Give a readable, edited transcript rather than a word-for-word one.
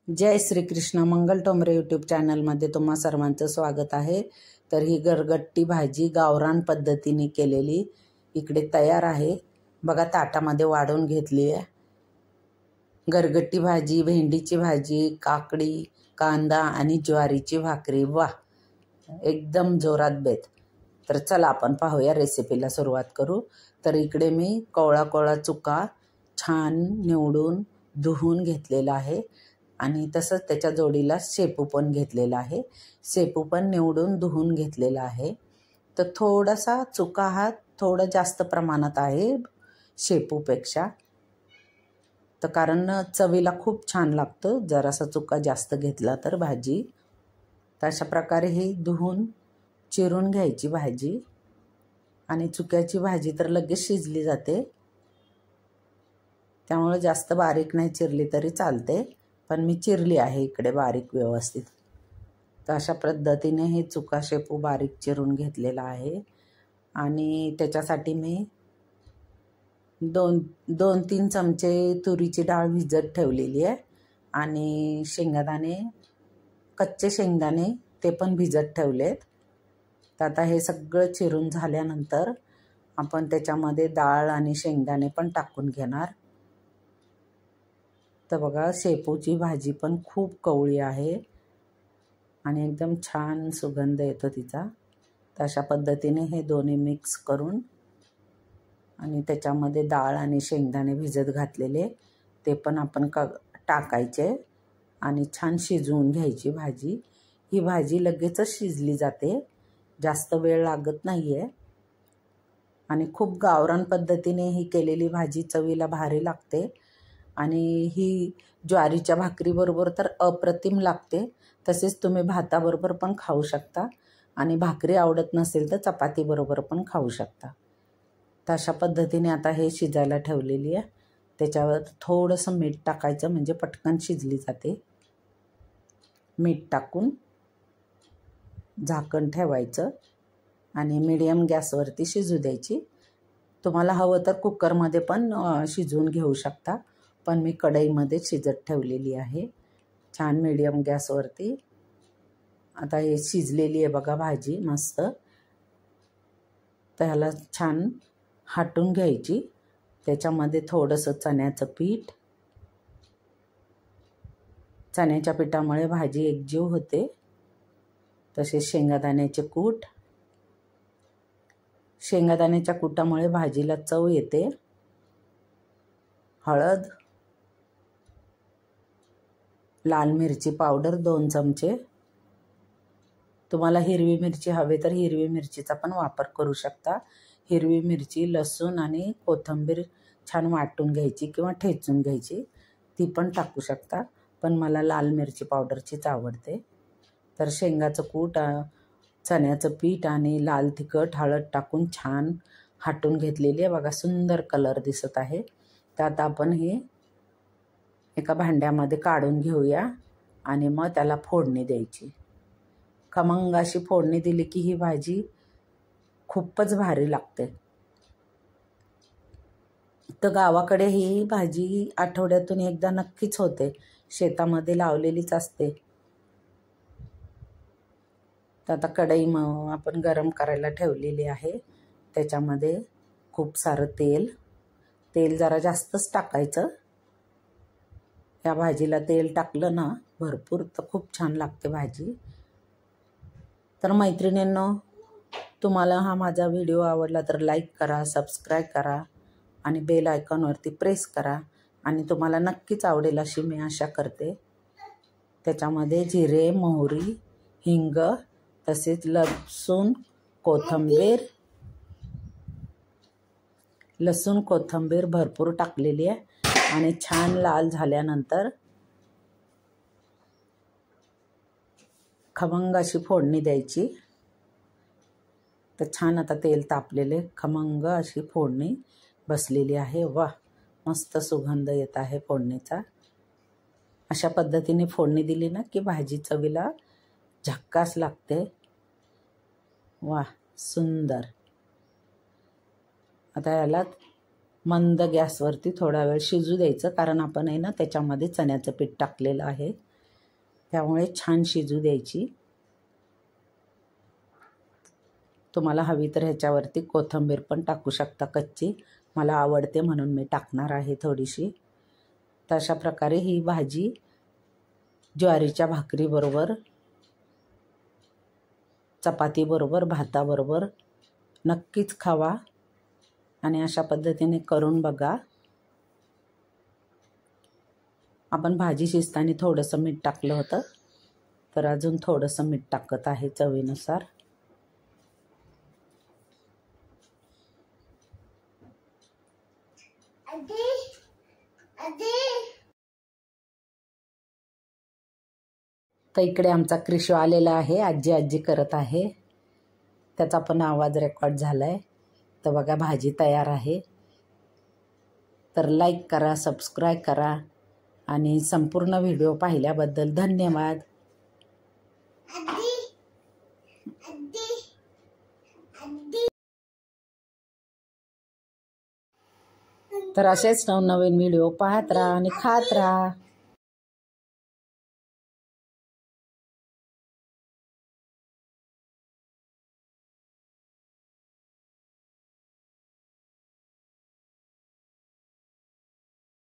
जय श्री कृष्ण. मंगल Tomare YouTube चॅनलमध्ये तुम्हा सर्वांचं स्वागत आहे. तर ही गरगट्टी भाजी गावरान पद्धतीने केलेली इकडे तयार आहे. बघा ताटामध्ये वाढून घेतली आहे. गरगट्टी भाजी, भेंडीची भाजी, काकडी, कांदा आणि ज्वारीची भाकरी. वाह, एकदम जोरात बेत. तर चला आपण पाहूया, रेसिपीला सुरुवात करू. तर इकडे मी कोवळा चुका छान निवडून धुवून घेतलेला आहे आणि तसंच त्याच्या जोडीला शेपू पण घेतलेला आहे. शेपू पण निवडून धुवून घेतलेला आहे. तर थोडासा चुका हा थोडं जास्त प्रमाणात आहे शेपूपेक्षा, तर कारण चवीला खूप छान लागतं जरासा चुका जास्त घेतला तर भाजी. तर अशा प्रकारे ही धुवून चिरून घ्यायची भाजी. आणि चुक्याची भाजी तर लगेच शिजली जाते, त्यामुळे जास्त बारीक नाही चिरली तरी चालते, पण मी चिरली आहे इकडे बारीक व्यवस्थित. तर अशा पद्धतीने हे चुका शेपू बारीक चिरून घेतलेला आहे. आणि त्याच्यासाठी मी दोन तीन चमचे तुरीची डाळ भिजत ठेवलेली आहे. आणि शेंगदाणे, कच्चे शेंगदाणे ते पण भिजत ठेवलेत. तर आता हे सगळं चिरून झाल्यानंतर आपण त्याच्यामध्ये डाळ आणि शेंगदाणे पण टाकून घेणार. तर बघा, शेपूची भाजी पण खूप कवळी आहे आणि एकदम छान सुगंध येतो तिचा. तर अशा पद्धतीने हे दोन्ही मिक्स करून आणि त्याच्यामध्ये डाळ आणि शेंगदाणे भिजत घातलेले ते पण आपण टाकायचे आणि छान शिजवून घ्यायची भाजी. ही भाजी लगेचच शिजली जाते, जास्त वेळ लागत नाही आहे. आणि खूप गावरान पद्धतीने ही केलेली भाजी चवीला भारी लागते. आणि ही ज्वारीच्या भाकरीबरोबर तर अप्रतिम लागते. तसेच तुम्ही भाताबरोबर पण खाऊ शकता आणि भाकरी आवडत नसेल तर चपातीबरोबर पण खाऊ शकता. तर अशा पद्धतीने आता हे शिजायला ठेवलेली आहे. त्याच्यावर थोडंसं मीठ टाकायचं म्हणजे पटकन शिजली जाते. मीठ टाकून झाकण ठेवायचं आणि मीडियम गॅसवरती शिजू द्यायची. तुम्हाला हवं तर कुकरमध्ये पण शिजवून घेऊ शकता, पण मी कढईमध्ये शिजत ठेवलेली आहे छान मीडियम गॅसवरती. आता हे शिजलेली आहे बघा भाजी मस्त. तर ह्याला छान हाटून घ्यायची. त्याच्यामध्ये थोडंसं चण्याचं पीठ, चण्याच्या पिठामुळे भाजी एकजीव होते. तसेच शेंगदाण्याचे कूट, शेंगदाण्याच्या कूटामुळे भाजीला चव येते. हळद, लाल मिरची पावडर 2 चमचे. तुम्हाला हिरवी मिरची हवे तर हिरवी मिरचीचा पण वापर करू शकता. हिरवी मिरची, लसूण आणि कोथिंबीर छान वाटून घ्यायची किंवा ठेचून घ्यायची, ती पण टाकू शकता, पण मला लाल मिरची पावडरचीच आवडते. तर शेंगाचं कूट, चण्याचं पीठ आणि लाल तिखट, हळद टाकून छान हाटून घेतलेली आहे बघा. सुंदर कलर दिसत आहे. तर आता आपण हे एका भांड्यामध्ये काढून घेऊया आणि मग त्याला फोडणी द्यायची. खमंग अशी फोडणी दिली की ही भाजी खूपच भारी लागते. तर गावाकडे ही भाजी आठवड्यातून एकदा नक्कीच होते, शेतामध्ये लावलेलीच असते. तर आता कढई आपण गरम करायला ठेवलेली आहे. त्याच्यामध्ये खूप सारं तेल जरा जास्तच टाकायचं. या भाजीला तेल टाकलं ना भरपूर तर खूप छान लागते भाजी. तर मैत्रिणींनो, तुम्हाला हा माझा व्हिडिओ आवडला तर लाईक करा, सबस्क्राईब करा आणि बेल आयकॉनवरती प्रेस करा. आणि तुम्हाला नक्कीच आवडेल अशी मी आशा करते. त्याच्यामध्ये जिरे, मोहरी, हिंग, तसेच लसूण कोथिंबीर भरपूर टाकलेली आहे. आणि छान लाल झाल्यानंतर खमंग अशी फोडणी द्यायची. तर छान आता तेल तापलेले, खमंग अशी फोडणी बसलेली आहे. वाह, मस्त सुगंध येत आहे फोडणीचा. अशा पद्धतीने फोडणी दिली ना की भाजी चवीला झक्कास लागते. वाह, सुंदर. आता याला मंद गॅसवरती थोडा वेळ शिजू द्यायचं, कारण आपण आहे ना त्याच्यामध्ये चण्याचं पीठ टाकलेलं आहे. त्यामुळे छान शिजू द्यायची. तुम्हाला हवी तर ह्याच्यावरती कोथिंबीर पण टाकू शकता कच्ची. मला आवडते म्हणून मी टाकणार आहे थोडीशी. तर अशा प्रकारे ही भाजी ज्वारीच्या भाकरीबरोबर, चपातीबरोबर, भाताबरोबर नक्कीच खावा आणि अशा पद्धतीने करून बघा. आपण भाजी शिजताना थोडंसं मीठ टाकलं होतं, तर अजून थोडंसं मीठ टाकत आहे चवीनुसार. तर इकडे आमचा क्रिशू आलेला आहे, आजी आजी करत आहे. त्याचा पण आवाज रेकॉर्ड झाला आहे. तर बघा भाजी तयार आहे. तर लाईक करा, सबस्क्राईब करा आणि संपूर्ण व्हिडिओ पाहिल्याबद्दल धन्यवाद. तर असेच नवनवीन व्हिडिओ पाहत राहा आणि खात राहा.